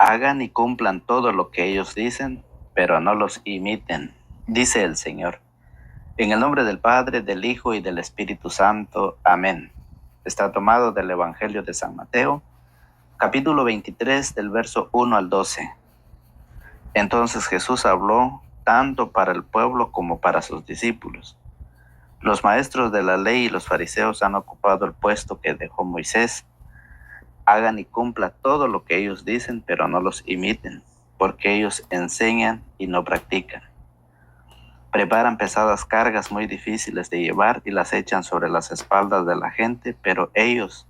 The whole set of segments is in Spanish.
Hagan y cumplan todo lo que ellos dicen, pero no los imiten, dice el Señor. En el nombre del Padre, del Hijo y del Espíritu Santo. Amén. Está tomado del Evangelio de San Mateo, capítulo 23, del verso 1 al 12. Entonces Jesús habló tanto para el pueblo como para sus discípulos. Los maestros de la ley y los fariseos han ocupado el puesto que dejó Moisés. Hagan y cumplan todo lo que ellos dicen, pero no los imiten, porque ellos enseñan y no practican. Preparan pesadas cargas muy difíciles de llevar y las echan sobre las espaldas de la gente, pero ellos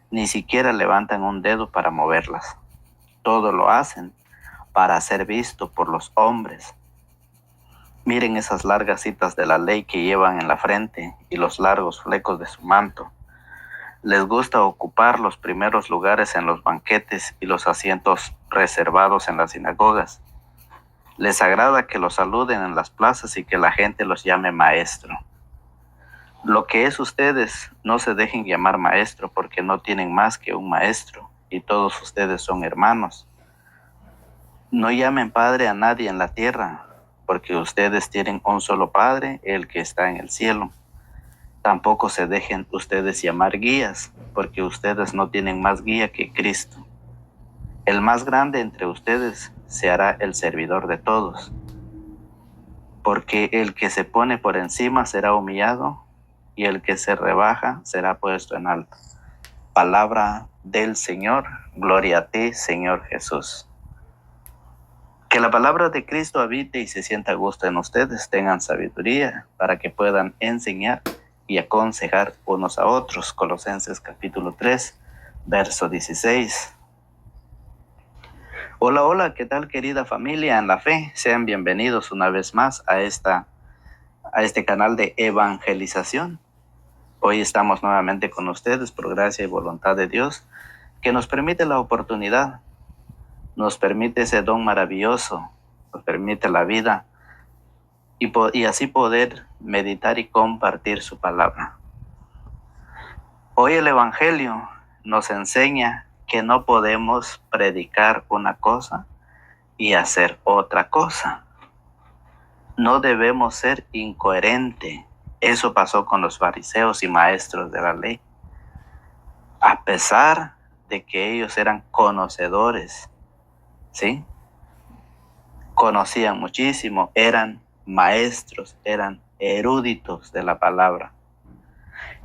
ni siquiera levantan un dedo para moverlas. Todo lo hacen para ser visto por los hombres. Miren esas largas citas de la ley que llevan en la frente y los largos flecos de su manto. Les gusta ocupar los primeros lugares en los banquetes y los asientos reservados en las sinagogas. Les agrada que los saluden en las plazas y que la gente los llame maestro. Lo que es ustedes, no se dejen llamar maestro porque no tienen más que un maestro y todos ustedes son hermanos. No llamen padre a nadie en la tierra porque ustedes tienen un solo Padre, el que está en el cielo. Tampoco se dejen ustedes llamar guías, porque ustedes no tienen más guía que Cristo. El más grande entre ustedes se hará el servidor de todos, porque el que se pone por encima será humillado, y el que se rebaja será puesto en alto. Palabra del Señor, gloria a ti, Señor Jesús. Que la palabra de Cristo habite y se sienta a gusto en ustedes, tengan sabiduría para que puedan enseñar y aconsejar unos a otros. Colosenses capítulo 3, verso 16. Hola, hola, ¿qué tal querida familia en la fe? Sean bienvenidos una vez más a este canal de evangelización. Hoy estamos nuevamente con ustedes por gracia y voluntad de Dios, que nos permite la oportunidad, nos permite ese don maravilloso, nos permite la vida y así poder meditar y compartir su palabra. Hoy el Evangelio nos enseña que no podemos predicar una cosa y hacer otra cosa. No debemos ser incoherentes. Eso pasó con los fariseos y maestros de la ley. A pesar de que ellos eran conocedores, ¿sí? Conocían muchísimo, eran maestros, eran eruditos de la palabra.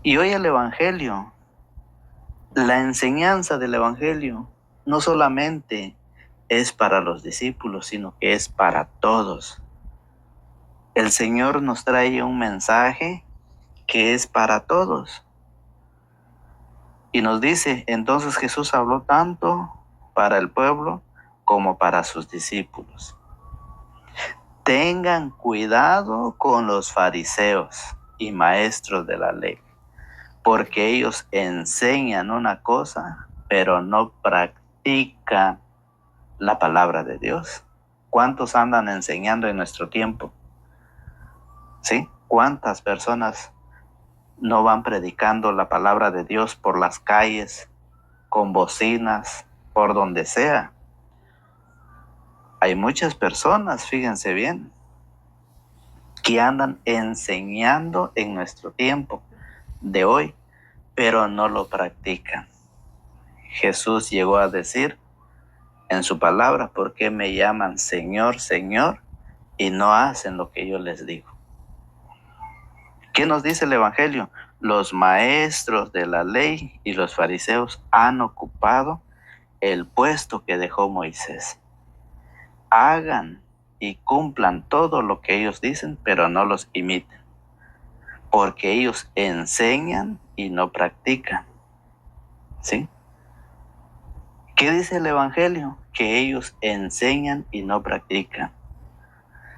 Y hoy el Evangelio, la enseñanza del Evangelio, no solamente es para los discípulos, sino que es para todos. El Señor nos trae un mensaje que es para todos. Y nos dice, entonces Jesús habló tanto para el pueblo como para sus discípulos. Tengan cuidado con los fariseos y maestros de la ley, porque ellos enseñan una cosa, pero no practican la palabra de Dios. ¿Cuántos andan enseñando en nuestro tiempo? ¿Sí? ¿Cuántas personas no van predicando la palabra de Dios por las calles, con bocinas, por donde sea? Hay muchas personas, fíjense bien, que andan enseñando en nuestro tiempo de hoy, pero no lo practican. Jesús llegó a decir en su palabra, ¿por qué me llaman Señor, Señor, y no hacen lo que yo les digo? ¿Qué nos dice el Evangelio? Los maestros de la ley y los fariseos han ocupado el puesto que dejó Moisés. Hagan y cumplan todo lo que ellos dicen, pero no los imiten, porque ellos enseñan y no practican. ¿Sí? ¿Qué dice el Evangelio? Que ellos enseñan y no practican.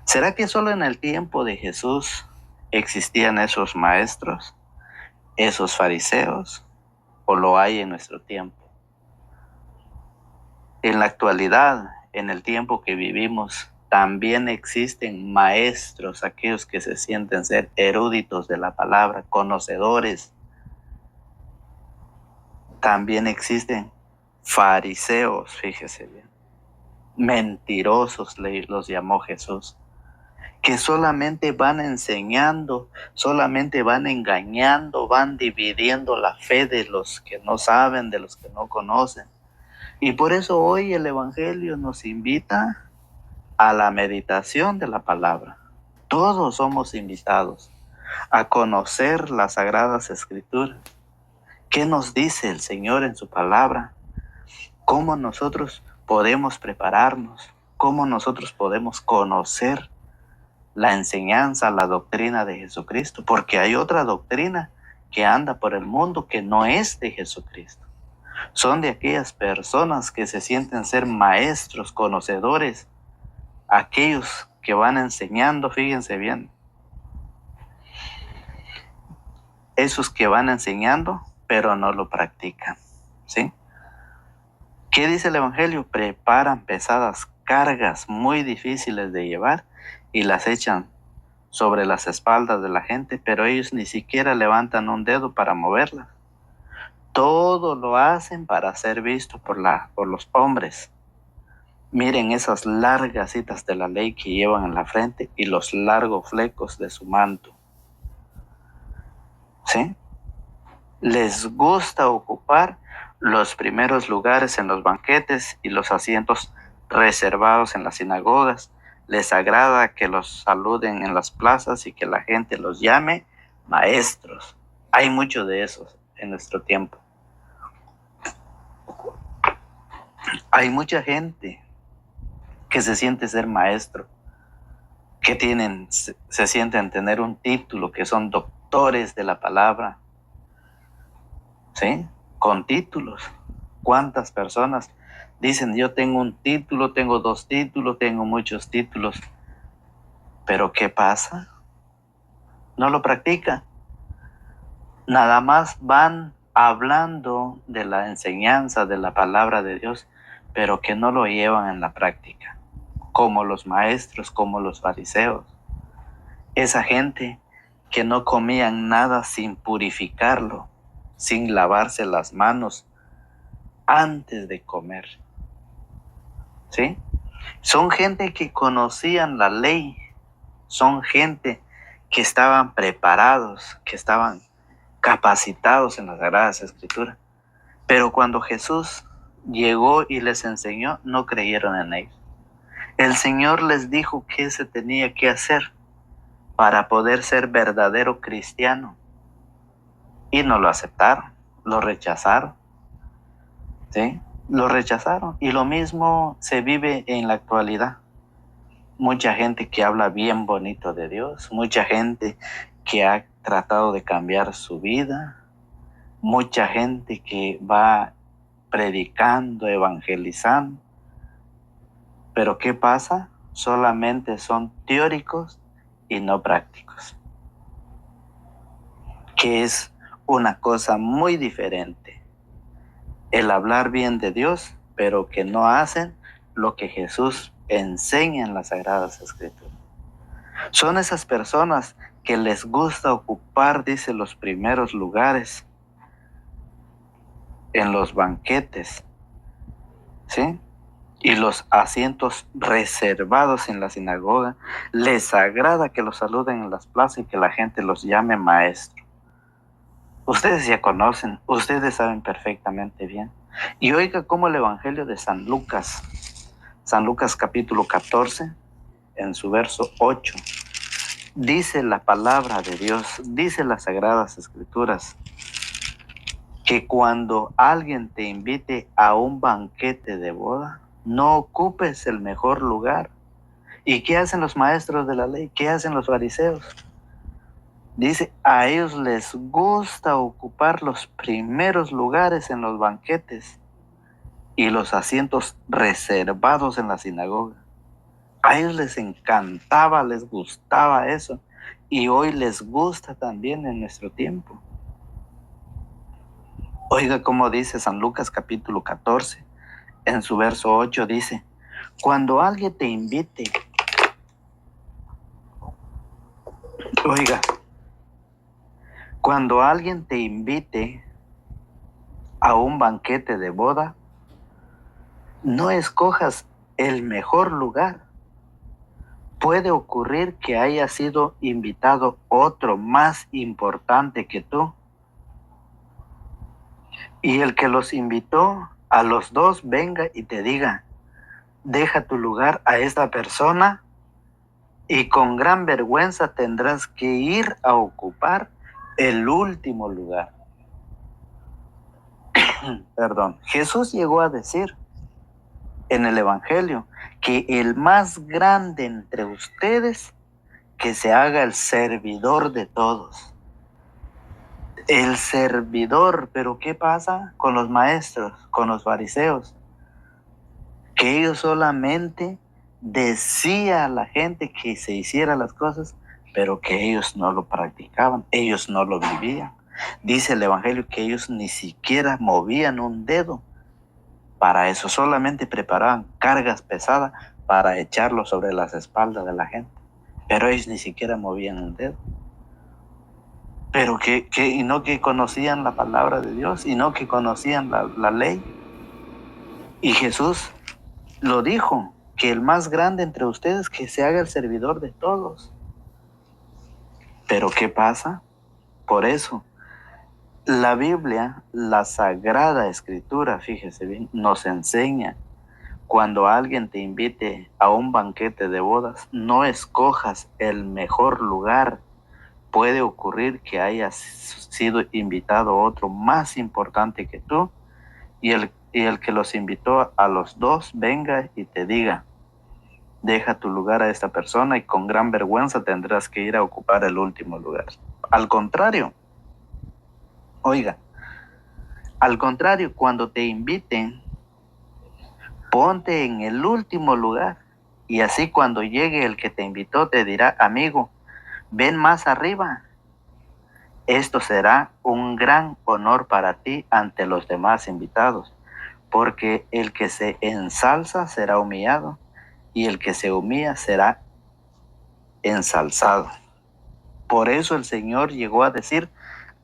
¿Será que solo en el tiempo de Jesús existían esos maestros, esos fariseos, o lo hay en nuestro tiempo? En la actualidad, en el tiempo que vivimos, también existen maestros, aquellos que se sienten ser eruditos de la palabra, conocedores. También existen fariseos, fíjese bien. Mentirosos los llamó Jesús, que solamente van enseñando, solamente van engañando, van dividiendo la fe de los que no saben, de los que no conocen. Y por eso hoy el Evangelio nos invita a la meditación de la palabra. Todos somos invitados a conocer las Sagradas Escrituras. ¿Qué nos dice el Señor en su palabra? ¿Cómo nosotros podemos prepararnos? ¿Cómo nosotros podemos conocer la enseñanza, la doctrina de Jesucristo? Porque hay otra doctrina que anda por el mundo que no es de Jesucristo. Son de aquellas personas que se sienten ser maestros, conocedores, aquellos que van enseñando, fíjense bien, esos que van enseñando, pero no lo practican, ¿sí? ¿Qué dice el Evangelio? Preparan pesadas cargas muy difíciles de llevar y las echan sobre las espaldas de la gente, pero ellos ni siquiera levantan un dedo para moverlas. Todo lo hacen para ser visto por los hombres. Miren esas largas citas de la ley que llevan en la frente y los largos flecos de su manto. ¿Sí? Les gusta ocupar los primeros lugares en los banquetes y los asientos reservados en las sinagogas. Les agrada que los saluden en las plazas y que la gente los llame maestros. Hay mucho de esos en nuestro tiempo. Hay mucha gente que se siente ser maestro, que se sienten tener un título, que son doctores de la palabra, ¿sí? Con títulos. ¿Cuántas personas dicen, yo tengo un título, tengo 2 títulos, tengo muchos títulos? Pero ¿qué pasa? No lo practican. Nada más van hablando de la enseñanza, de la palabra de Dios, pero que no lo llevan en la práctica, como los maestros, como los fariseos. Esa gente que no comían nada sin purificarlo, sin lavarse las manos antes de comer. ¿Sí? Son gente que conocían la ley, son gente que estaban preparados, que estaban capacitados en las Sagradas Escrituras. Pero cuando Jesús llegó y les enseñó, no creyeron en él. El Señor les dijo qué se tenía que hacer para poder ser verdadero cristiano. Y no lo aceptaron, lo rechazaron. ¿Sí? Lo rechazaron. Y lo mismo se vive en la actualidad. Mucha gente que habla bien bonito de Dios, mucha gente que ha tratado de cambiar su vida, mucha gente que va predicando, evangelizando. Pero ¿qué pasa? Solamente son teóricos y no prácticos, que es una cosa muy diferente. El hablar bien de Dios, pero que no hacen lo que Jesús enseña en las Sagradas Escrituras. Son esas personas que les gusta ocupar, dice, los primeros lugares en los banquetes, ¿sí? Y los asientos reservados en la sinagoga. Les agrada que los saluden en las plazas y que la gente los llame maestro. Ustedes ya conocen, ustedes saben perfectamente bien. Y oiga cómo el Evangelio de San Lucas capítulo 14, en su verso 8, dice la palabra de Dios, dice las Sagradas Escrituras, que cuando alguien te invite a un banquete de boda, no ocupes el mejor lugar. ¿Y qué hacen los maestros de la ley? ¿Qué hacen los fariseos? Dice, a ellos les gusta ocupar los primeros lugares en los banquetes y los asientos reservados en la sinagoga. A ellos les encantaba, les gustaba eso. Y hoy les gusta también en nuestro tiempo. Oiga cómo dice San Lucas capítulo 14, en su verso 8 dice, cuando alguien te invite, oiga, cuando alguien te invite a un banquete de boda, no escojas el mejor lugar, puede ocurrir que haya sido invitado otro más importante que tú. Y el que los invitó a los dos venga y te diga, deja tu lugar a esta persona y con gran vergüenza tendrás que ir a ocupar el último lugar. Perdón. Jesús llegó a decir en el Evangelio que el más grande entre ustedes que se haga el servidor de todos. El servidor, pero ¿qué pasa con los maestros, con los fariseos? Que ellos solamente decían a la gente que se hiciera las cosas, pero que ellos no lo practicaban, ellos no lo vivían. Dice el Evangelio que ellos ni siquiera movían un dedo para eso, solamente preparaban cargas pesadas para echarlo sobre las espaldas de la gente, pero ellos ni siquiera movían un dedo. Pero y no que conocían la palabra de Dios, y no que conocían la ley. Y Jesús lo dijo, que el más grande entre ustedes que se haga el servidor de todos. Pero ¿qué pasa? Por eso, la Biblia, la Sagrada Escritura, fíjese bien, nos enseña, cuando alguien te invite a un banquete de bodas, no escojas el mejor lugar. Puede ocurrir que hayas sido invitado otro más importante que tú, y el que los invitó a los dos venga y te diga, deja tu lugar a esta persona y con gran vergüenza tendrás que ir a ocupar el último lugar. Al contrario, oiga, al contrario, cuando te inviten, ponte en el último lugar, y así cuando llegue el que te invitó te dirá, amigo, ven más arriba. Esto será un gran honor para ti ante los demás invitados, porque el que se ensalza será humillado, y el que se humilla será ensalzado. Por eso el Señor llegó a decir,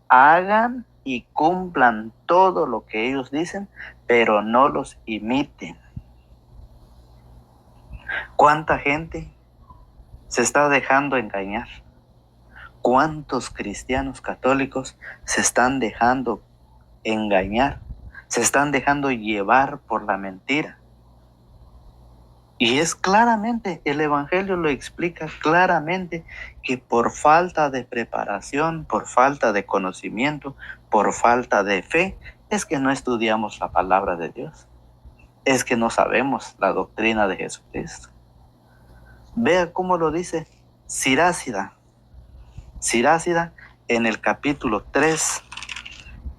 hagan y cumplan todo lo que ellos dicen, pero no los imiten. ¿Cuánta gente se está dejando engañar? ¿Cuántos cristianos católicos se están dejando engañar? Se están dejando llevar por la mentira. Y es claramente, el Evangelio lo explica claramente, que por falta de preparación, por falta de conocimiento, por falta de fe, es que no estudiamos la palabra de Dios. Es que no sabemos la doctrina de Jesucristo. Vea cómo lo dice Sirácida. Sirácida en el capítulo 3,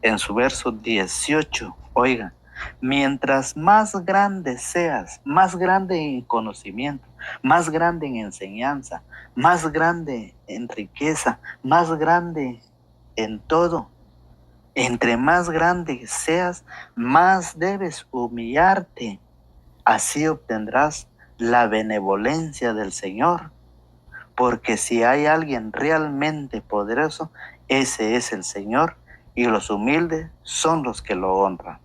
en su verso 18. Oiga, mientras más grande seas, más grande en conocimiento, más grande en enseñanza, más grande en riqueza, más grande en todo, entre más grande seas, más debes humillarte. Así obtendrás la benevolencia del Señor. Porque si hay alguien realmente poderoso, ese es el Señor, y los humildes son los que lo honran.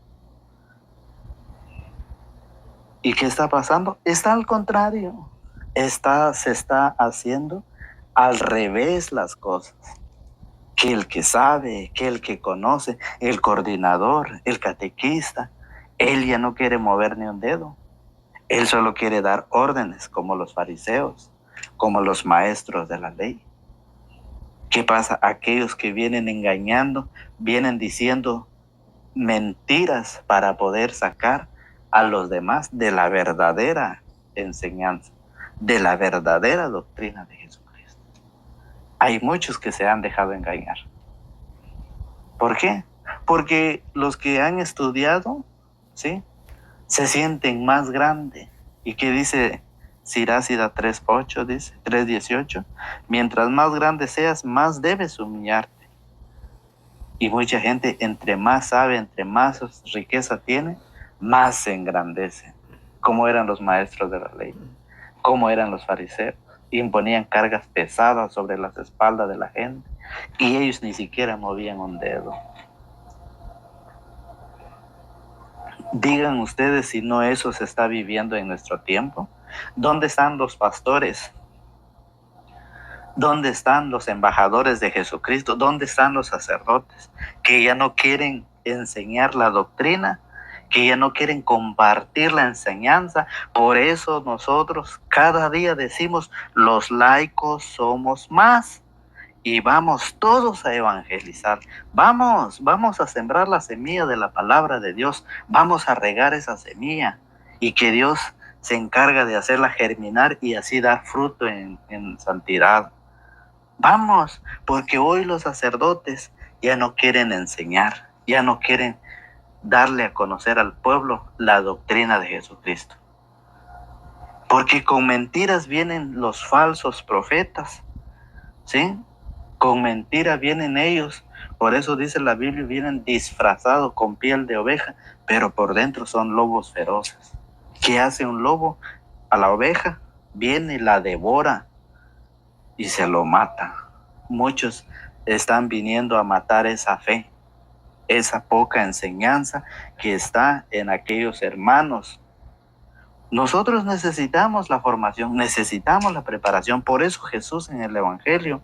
¿Y qué está pasando? Está al contrario. Se está haciendo al revés las cosas. Que el que sabe, que el que conoce, el coordinador, el catequista, él ya no quiere mover ni un dedo. Él solo quiere dar órdenes, como los fariseos, como los maestros de la ley. ¿Qué pasa? Aquellos que vienen engañando, vienen diciendo mentiras para poder sacar a los demás de la verdadera enseñanza, de la verdadera doctrina de Jesucristo. Hay muchos que se han dejado engañar. ¿Por qué? Porque los que han estudiado, ¿sí?, se sienten más grandes. ¿Y qué dice Sirácida 3:8? Dice 3:18, mientras más grande seas, más debes humillarte. Y mucha gente, entre más sabe, entre más riqueza tiene, más se engrandece. Como eran los maestros de la ley, como eran los fariseos, imponían cargas pesadas sobre las espaldas de la gente, y ellos ni siquiera movían un dedo. Digan ustedes si no eso se está viviendo en nuestro tiempo. ¿Dónde están los pastores? ¿Dónde están los embajadores de Jesucristo? ¿Dónde están los sacerdotes que ya no quieren enseñar la doctrina, que ya no quieren compartir la enseñanza? Por eso nosotros cada día decimos, los laicos somos más y vamos todos a evangelizar. Vamos a sembrar la semilla de la palabra de Dios. Vamos a regar esa semilla y que Dios se encarga de hacerla germinar y así dar fruto en santidad. Vamos, porque hoy los sacerdotes ya no quieren enseñar, ya no quieren darle a conocer al pueblo la doctrina de Jesucristo. Porque con mentiras vienen los falsos profetas, ¿sí? Con mentira vienen ellos. Por eso dice la Biblia, vienen disfrazados con piel de oveja, pero por dentro son lobos feroces. ¿Qué hace un lobo? A la oveja viene, la devora y se lo mata. Muchos están viniendo a matar esa fe, esa poca enseñanza que está en aquellos hermanos. Nosotros necesitamos la formación, necesitamos la preparación. Por eso Jesús en el Evangelio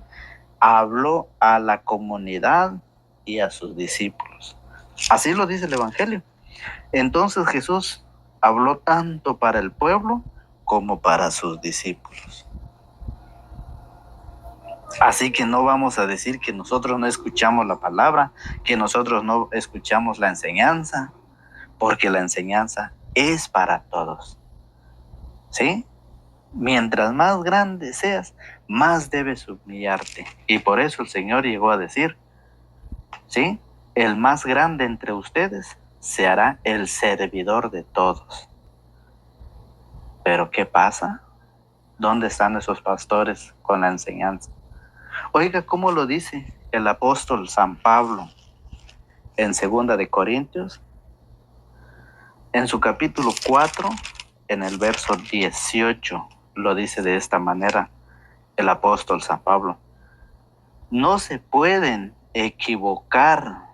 habló a la comunidad y a sus discípulos. Así lo dice el Evangelio. Entonces Jesús habló tanto para el pueblo como para sus discípulos. Así que no vamos a decir que nosotros no escuchamos la palabra, que nosotros no escuchamos la enseñanza, porque la enseñanza es para todos. ¿Sí? Mientras más grande seas, más debes humillarte. Y por eso el Señor llegó a decir, ¿sí? El más grande entre ustedes se hará el servidor de todos. Pero ¿qué pasa? ¿Dónde están esos pastores con la enseñanza? Oiga, ¿cómo lo dice el apóstol San Pablo en 2 de Corintios? En su capítulo 4, en el verso 18, lo dice de esta manera el apóstol San Pablo. No se pueden equivocar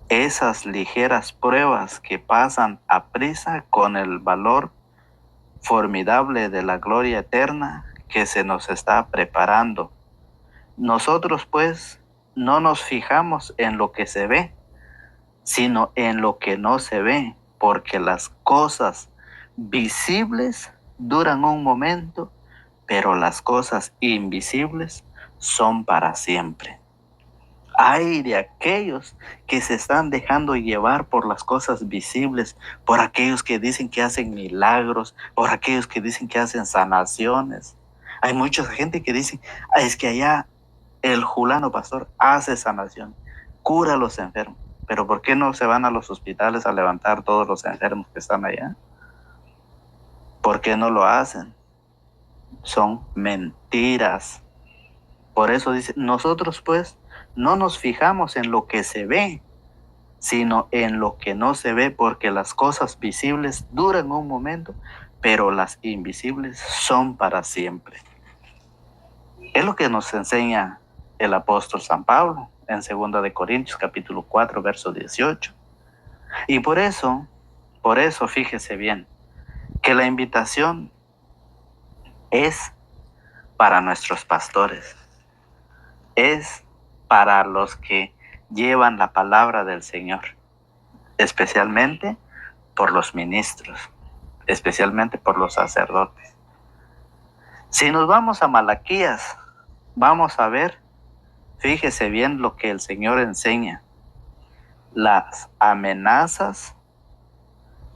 esas ligeras pruebas que pasan aprisa con el valor formidable de la gloria eterna que se nos está preparando. Nosotros pues no nos fijamos en lo que se ve, sino en lo que no se ve, porque las cosas visibles duran un momento, pero las cosas invisibles son para siempre. Ay de aquellos que se están dejando llevar por las cosas visibles, por aquellos que dicen que hacen milagros, por aquellos que dicen que hacen sanaciones. Hay mucha gente que dice, es que allá el fulano pastor hace sanación, cura a los enfermos. Pero ¿por qué no se van a los hospitales a levantar todos los enfermos que están allá? ¿Por qué no lo hacen? Son mentiras. Por eso dice, nosotros pues no nos fijamos en lo que se ve, sino en lo que no se ve, porque las cosas visibles duran un momento, pero las invisibles son para siempre. Es lo que nos enseña el apóstol San Pablo en 2 de Corintios capítulo 4, verso 18. Y por eso, fíjese bien, que la invitación es para nuestros pastores, es para los que llevan la palabra del Señor, especialmente por los ministros, especialmente por los sacerdotes. Si nos vamos a Malaquías, vamos a ver, fíjese bien lo que el Señor enseña, las amenazas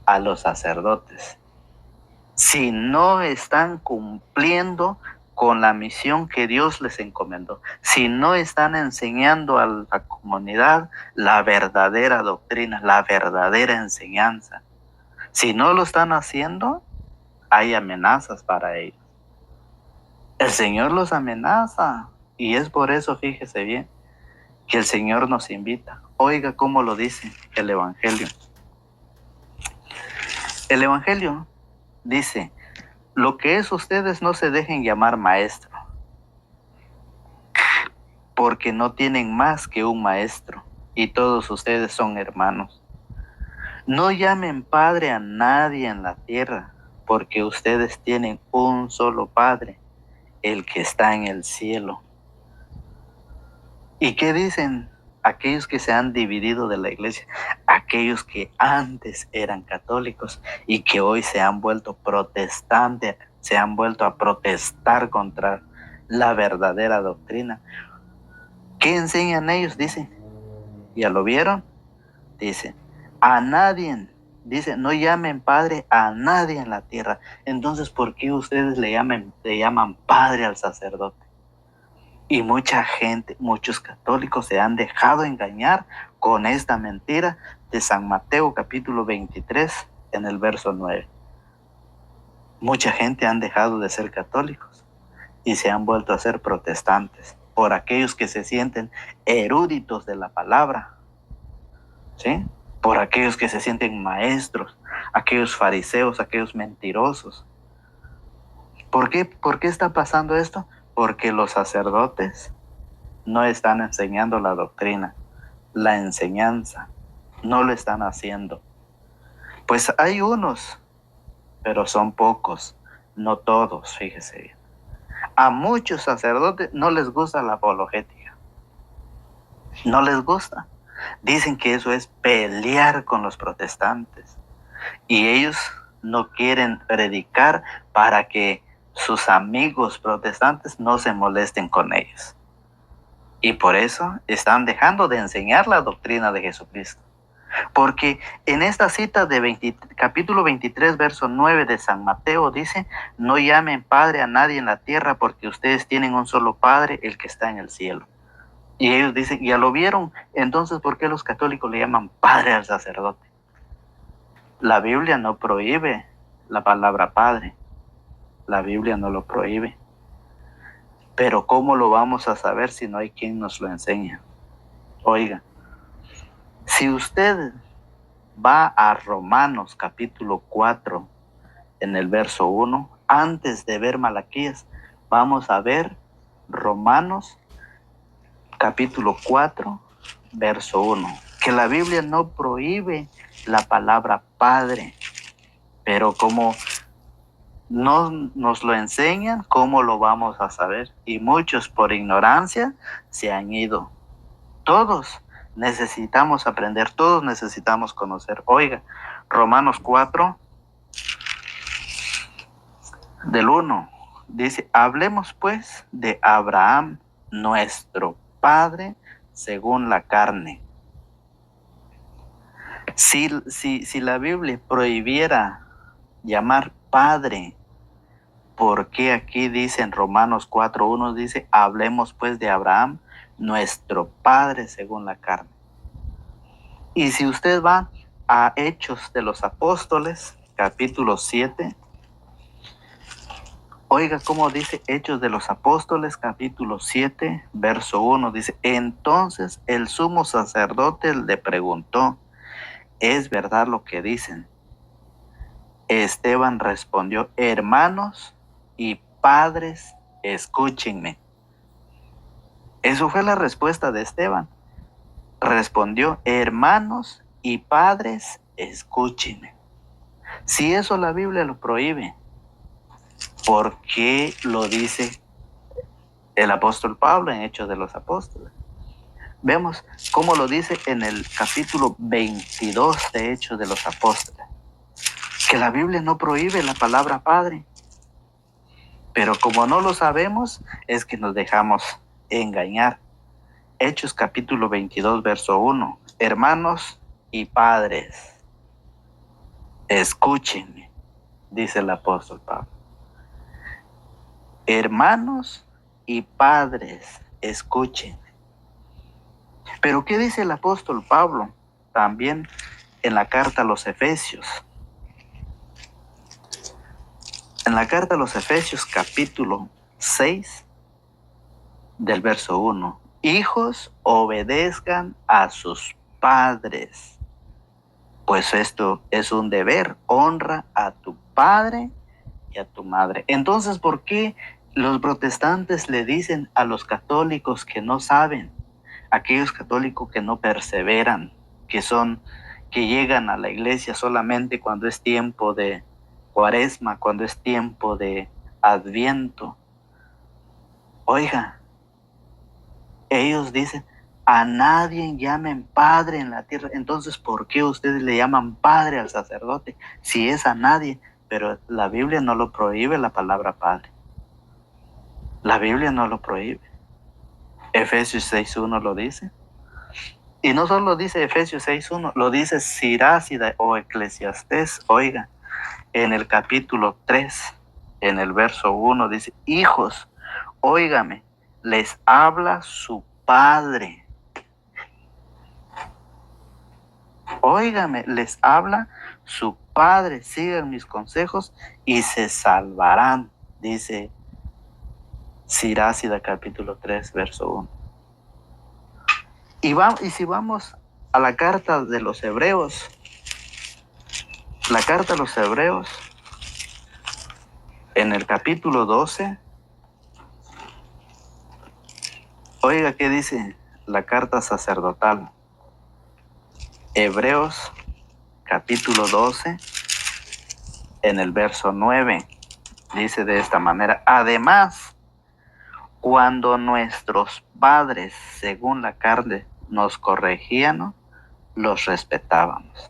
a los sacerdotes. Si no están cumpliendo con la misión que Dios les encomendó, si no están enseñando a la comunidad la verdadera doctrina, la verdadera enseñanza, si no lo están haciendo, hay amenazas para ellos. El Señor los amenaza y es por eso, fíjese bien, que el Señor nos invita. Oiga cómo lo dice el Evangelio. El Evangelio dice, lo que es ustedes no se dejen llamar maestro, porque no tienen más que un maestro y todos ustedes son hermanos. No llamen Padre a nadie en la tierra, porque ustedes tienen un solo Padre, el que está en el cielo. ¿Y qué dicen aquellos que se han dividido de la iglesia? Aquellos que antes eran católicos y que hoy se han vuelto protestantes, se han vuelto a protestar contra la verdadera doctrina. ¿Qué enseñan ellos? Dicen, ¿ya lo vieron? Dicen, a nadie, dice, no llamen Padre a nadie en la tierra. Entonces, ¿por qué ustedes le llaman Padre al sacerdote? Y mucha gente, muchos católicos se han dejado engañar con esta mentira de San Mateo capítulo 23 en el verso 9. Mucha gente han dejado de ser católicos y se han vuelto a ser protestantes por aquellos que se sienten eruditos de la palabra, ¿sí? Por aquellos que se sienten maestros, aquellos fariseos, aquellos mentirosos. ¿Por qué está pasando esto? Porque los sacerdotes no están enseñando la doctrina, la enseñanza, no lo están haciendo. Pues hay unos, pero son pocos, no todos, fíjese bien. A muchos sacerdotes no les gusta la apologética, no les gusta. Dicen que eso es pelear con los protestantes y ellos no quieren predicar para que sus amigos protestantes no se molesten con ellos. Y por eso están dejando de enseñar la doctrina de Jesucristo. Porque en esta cita de capítulo 23, verso 9 de San Mateo dice, no llamen Padre a nadie en la tierra porque ustedes tienen un solo Padre, el que está en el cielo. Y ellos dicen, ya lo vieron, entonces ¿por qué los católicos le llaman Padre al sacerdote? La Biblia no prohíbe la palabra Padre. La Biblia no lo prohíbe. Pero ¿cómo lo vamos a saber si no hay quien nos lo enseñe? Oiga, si usted va a Romanos capítulo 4, en el verso 1, antes de ver Malaquías, vamos a ver Romanos capítulo 4, verso 1, que la Biblia no prohíbe la palabra Padre, pero como no nos lo enseñan, ¿cómo lo vamos a saber? Y muchos por ignorancia se han ido. Todos necesitamos aprender, todos necesitamos conocer. Oiga, Romanos 4, del 1, dice, hablemos pues de Abraham, nuestro padre, según la carne. Si la Biblia prohibiera llamar padre, ¿por qué aquí dice en Romanos 4:1 dice, hablemos pues de Abraham, nuestro padre según la carne? Y si usted va a Hechos de los Apóstoles, capítulo 7, oiga cómo dice Hechos de los Apóstoles, capítulo 7, verso 1, dice, entonces el sumo sacerdote le preguntó, ¿es verdad lo que dicen? Esteban respondió, hermanos y padres, escúchenme. Eso fue la respuesta de Esteban. Respondió, hermanos y padres, escúchenme. Si eso la Biblia lo prohíbe, ¿por qué lo dice el apóstol Pablo en Hechos de los Apóstoles? Vemos cómo lo dice en el capítulo 22 de Hechos de los Apóstoles, que la Biblia no prohíbe la palabra Padre. Pero como no lo sabemos, es que nos dejamos engañar. Hechos capítulo 22, verso 1. Hermanos y padres, escúchenme, dice el apóstol Pablo. Hermanos y padres, escúchenme. Pero ¿qué dice el apóstol Pablo? También en la carta a los Efesios. En la carta a los Efesios capítulo 6, del verso 1. Hijos, obedezcan a sus padres, pues esto es un deber. Honra a tu padre y a tu madre. Entonces, ¿por qué los protestantes le dicen a los católicos que no saben? Aquellos católicos que no perseveran, que son que llegan a la iglesia solamente cuando es tiempo de Cuaresma, cuando es tiempo de Adviento. Oiga, ellos dicen, a nadie llamen padre en la tierra. Entonces, ¿por qué ustedes le llaman padre al sacerdote? Si es a nadie. Pero la Biblia no lo prohíbe, la palabra padre. La Biblia no lo prohíbe. Efesios 6.1 lo dice. Y no solo dice Efesios 6.1, lo dice Sirásida o Eclesiastés. Oiga, en el capítulo 3, en el verso 1, dice, hijos, óigame, les habla su padre. Óigame, les habla su padre, sigan mis consejos y se salvarán, dice Sirásida capítulo 3, verso 1. Y si vamos a la carta de los Hebreos, la carta de los Hebreos, en el capítulo 12, oiga qué dice la carta sacerdotal. Hebreos capítulo 12, en el verso 9, dice de esta manera, además, cuando nuestros padres, según la carne, nos corregían, los respetábamos.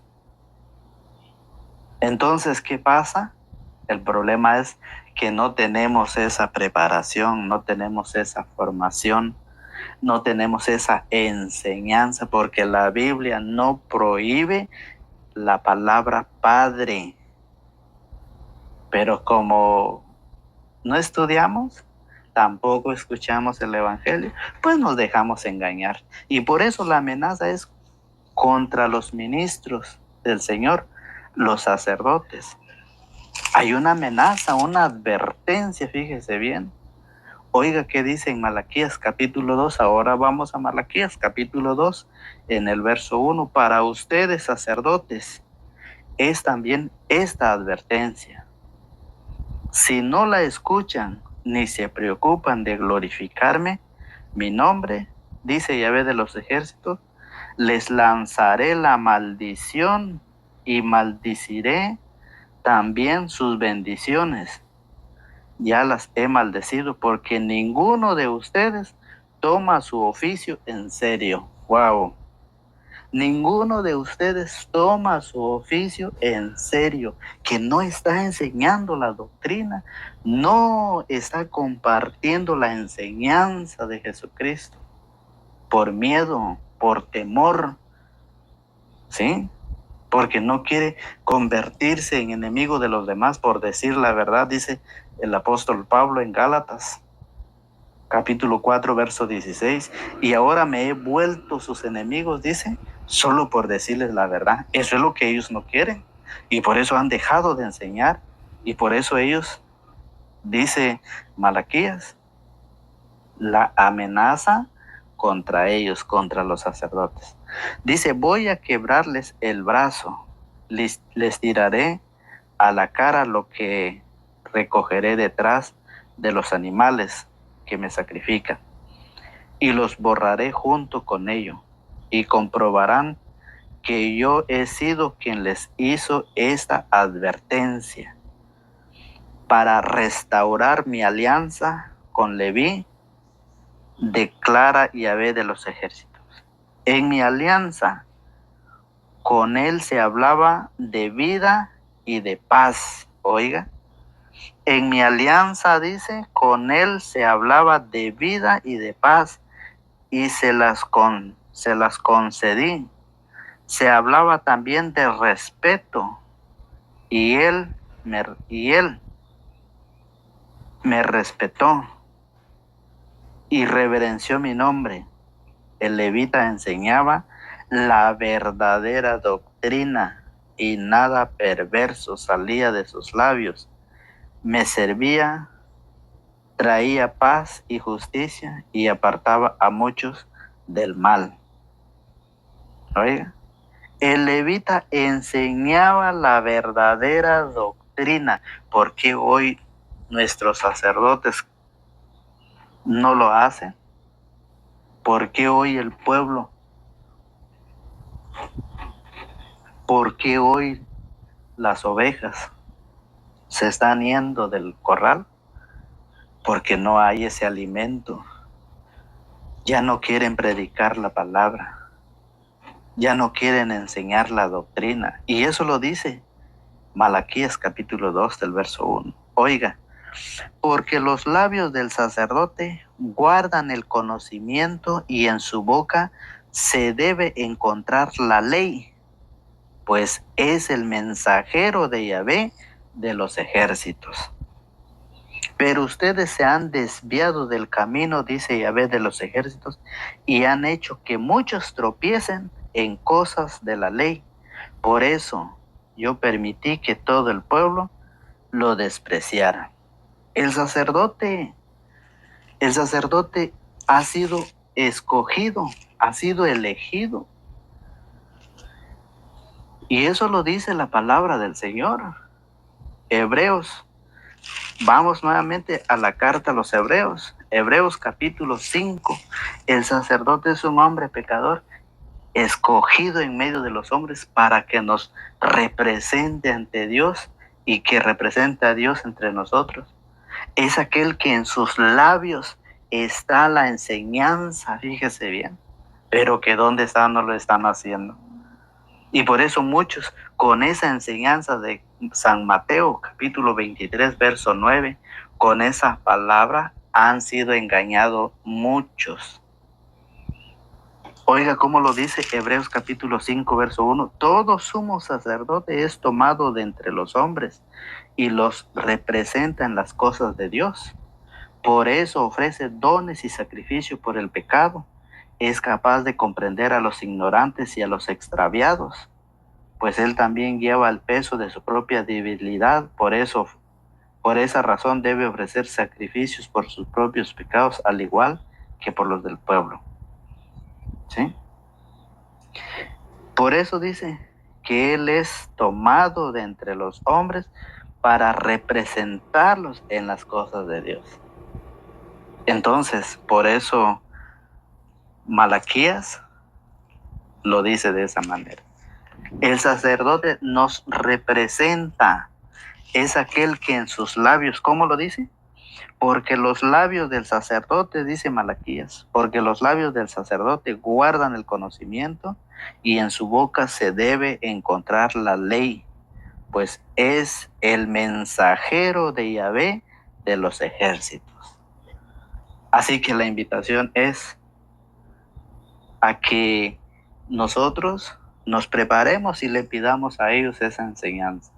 Entonces, ¿qué pasa? El problema es que no tenemos esa preparación, no tenemos esa formación, no tenemos esa enseñanza, porque la Biblia no prohíbe la palabra padre. Pero como no estudiamos, tampoco escuchamos el evangelio, pues nos dejamos engañar. Y por eso la amenaza es contra los ministros del Señor, los sacerdotes. Hay una amenaza, una advertencia, fíjese bien. Oiga qué dice en Malaquías capítulo 2, ahora vamos a Malaquías capítulo 2, en el verso 1, para ustedes sacerdotes es también esta advertencia. Si no la escuchan ni se preocupan de glorificarme, mi nombre, dice Yahvé de los ejércitos, les lanzaré la maldición y maldiciré también sus bendiciones. Ya las he maldecido porque ninguno de ustedes toma su oficio en serio. ¡Wow! Ninguno de ustedes toma su oficio en serio, que no está enseñando la doctrina, no está compartiendo la enseñanza de Jesucristo, por miedo, por temor, ¿sí? Porque no quiere convertirse en enemigo de los demás por decir la verdad, dice el apóstol Pablo en Gálatas, capítulo 4, verso 16, y ahora me he vuelto sus enemigos, dice, solo por decirles la verdad. Eso es lo que ellos no quieren, y por eso han dejado de enseñar, y por eso ellos, dice Malaquías, la amenaza contra ellos, contra los sacerdotes. Dice, voy a quebrarles el brazo, les tiraré a la cara lo que recogeré detrás de los animales que me sacrifican, y los borraré junto con ellos, y comprobarán que yo he sido quien les hizo esta advertencia para restaurar mi alianza con Leví, declara Yahvé de los ejércitos. En mi alianza con él se hablaba de vida y de paz. Oiga, en mi alianza, dice, con él se hablaba de vida y de paz, y se las concedí. Se hablaba también de respeto, y él me respetó y reverenció mi nombre. El levita enseñaba la verdadera doctrina, y nada perverso salía de sus labios. Me servía, traía paz y justicia, y apartaba a muchos del mal. Oiga, el levita enseñaba la verdadera doctrina. ¿Por qué hoy nuestros sacerdotes no lo hacen? ¿Por qué hoy el pueblo ¿Por qué hoy las ovejas se están yendo del corral? Porque no hay ese alimento. Ya no quieren predicar la palabra. Ya no quieren enseñar la doctrina. Y eso lo dice Malaquías capítulo 2 del verso 1. Oiga, porque los labios del sacerdote guardan el conocimiento y en su boca se debe encontrar la ley, pues es el mensajero de Yahvé de los ejércitos. Pero ustedes se han desviado del camino, dice Yahvé de los ejércitos, y han hecho que muchos tropiecen en cosas de la ley. Por eso yo permití que todo el pueblo lo despreciara. El sacerdote ha sido escogido, ha sido elegido. Y eso lo dice la palabra del Señor. Hebreos. Vamos nuevamente a la carta a los Hebreos. Hebreos capítulo 5. El sacerdote es un hombre pecador, escogido en medio de los hombres para que nos represente ante Dios y que represente a Dios entre nosotros. Es aquel que en sus labios está la enseñanza, fíjese bien, pero que dónde está no lo están haciendo. Y por eso muchos con esa enseñanza de San Mateo capítulo 23 verso 9, con esa palabra han sido engañados muchos. Oiga cómo lo dice Hebreos capítulo 5 verso 1, todo sumo sacerdote es tomado de entre los hombres y los representa en las cosas de Dios. Por eso ofrece dones y sacrificio por el pecado. Es capaz de comprender a los ignorantes y a los extraviados, pues él también lleva el peso de su propia debilidad. Por esa razón debe ofrecer sacrificios por sus propios pecados, al igual que por los del pueblo. ¿Sí? Por eso dice que él es tomado de entre los hombres para representarlos en las cosas de Dios. Entonces, por eso Malaquías lo dice de esa manera. El sacerdote nos representa, es aquel que en sus labios, ¿cómo lo dice? Porque los labios del sacerdote, dice Malaquías, porque los labios del sacerdote guardan el conocimiento y en su boca se debe encontrar la ley, pues es el mensajero de Yahvé de los ejércitos. Así que la invitación es a que nosotros nos preparemos y le pidamos a ellos esa enseñanza.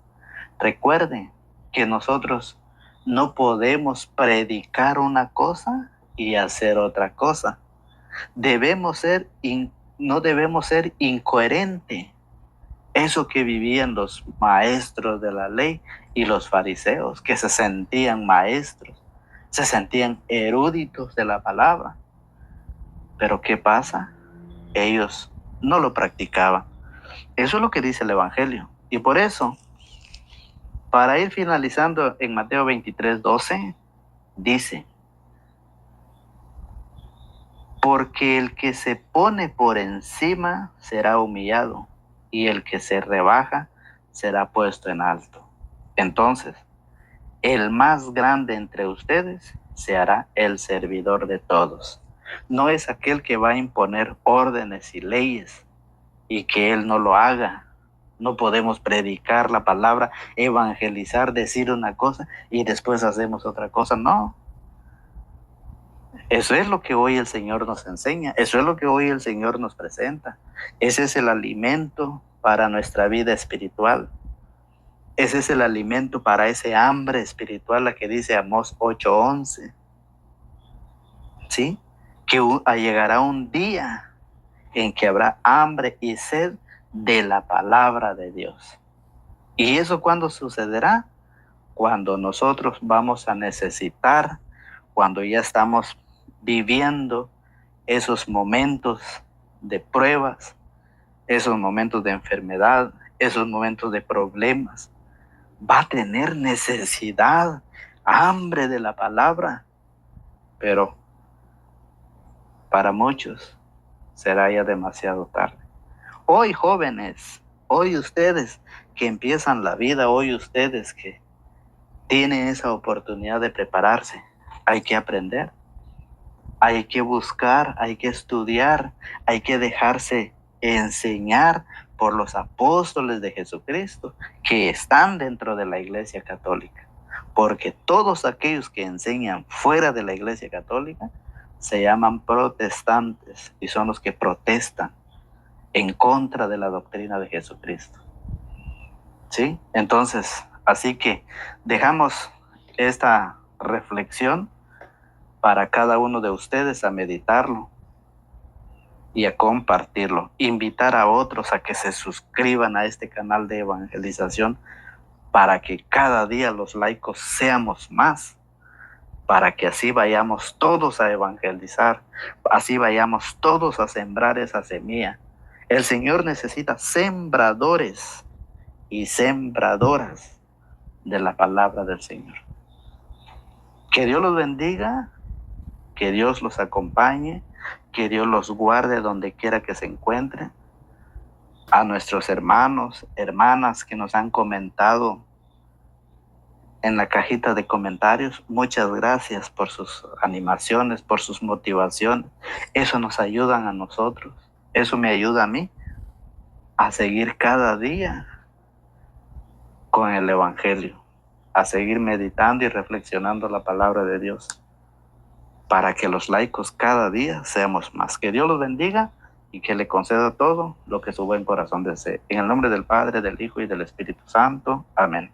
Recuerden que nosotros no podemos predicar una cosa y hacer otra cosa. No debemos ser incoherentes. Eso que vivían los maestros de la ley y los fariseos, que se sentían maestros, se sentían eruditos de la palabra. Pero ¿qué pasa? Ellos no lo practicaban. Eso es lo que dice el Evangelio. Y por eso, para ir finalizando en Mateo 23:12, dice, porque el que se pone por encima será humillado, y el que se rebaja será puesto en alto. Entonces, el más grande entre ustedes se hará el servidor de todos. No es aquel que va a imponer órdenes y leyes y que él no lo haga. No podemos predicar la palabra, evangelizar, decir una cosa y después hacemos otra cosa. No. Eso es lo que hoy el Señor nos enseña. Eso es lo que hoy el Señor nos presenta. Ese es el alimento para nuestra vida espiritual. Ese es el alimento para ese hambre espiritual, la que dice Amós 8:11. ¿Sí? Que llegará un día en que habrá hambre y sed de la palabra de Dios. ¿Y eso cuándo sucederá? Cuando nosotros vamos a necesitar, cuando ya estamos viviendo esos momentos de pruebas, esos momentos de enfermedad, esos momentos de problemas. Va a tener necesidad, hambre de la palabra, pero para muchos será ya demasiado tarde. Hoy, jóvenes, Hoy ustedes que empiezan la vida, hoy ustedes que tienen esa oportunidad de prepararse, hay que aprender, hay que buscar, hay que estudiar, hay que dejarse enseñar por los apóstoles de Jesucristo que están dentro de la Iglesia Católica. Porque todos aquellos que enseñan fuera de la Iglesia Católica se llaman protestantes y son los que protestan en contra de la doctrina de Jesucristo. ¿Sí? Entonces, así que dejamos esta reflexión para cada uno de ustedes a meditarlo y a compartirlo. Invitar a otros a que se suscriban a este canal de evangelización para que cada día los laicos seamos más, para que así vayamos todos a evangelizar, así vayamos todos a sembrar esa semilla. El Señor necesita sembradores y sembradoras de la palabra del Señor. Que Dios los bendiga, que Dios los acompañe, que Dios los guarde donde quiera que se encuentren. A nuestros hermanos, hermanas que nos han comentado en la cajita de comentarios, muchas gracias por sus animaciones, por sus motivaciones. Eso nos ayuda a nosotros, eso me ayuda a mí a seguir cada día con el Evangelio, a seguir meditando y reflexionando la palabra de Dios, para que los laicos cada día seamos más. Que Dios los bendiga y que le conceda todo lo que su buen corazón desee. En el nombre del Padre, del Hijo y del Espíritu Santo. Amén.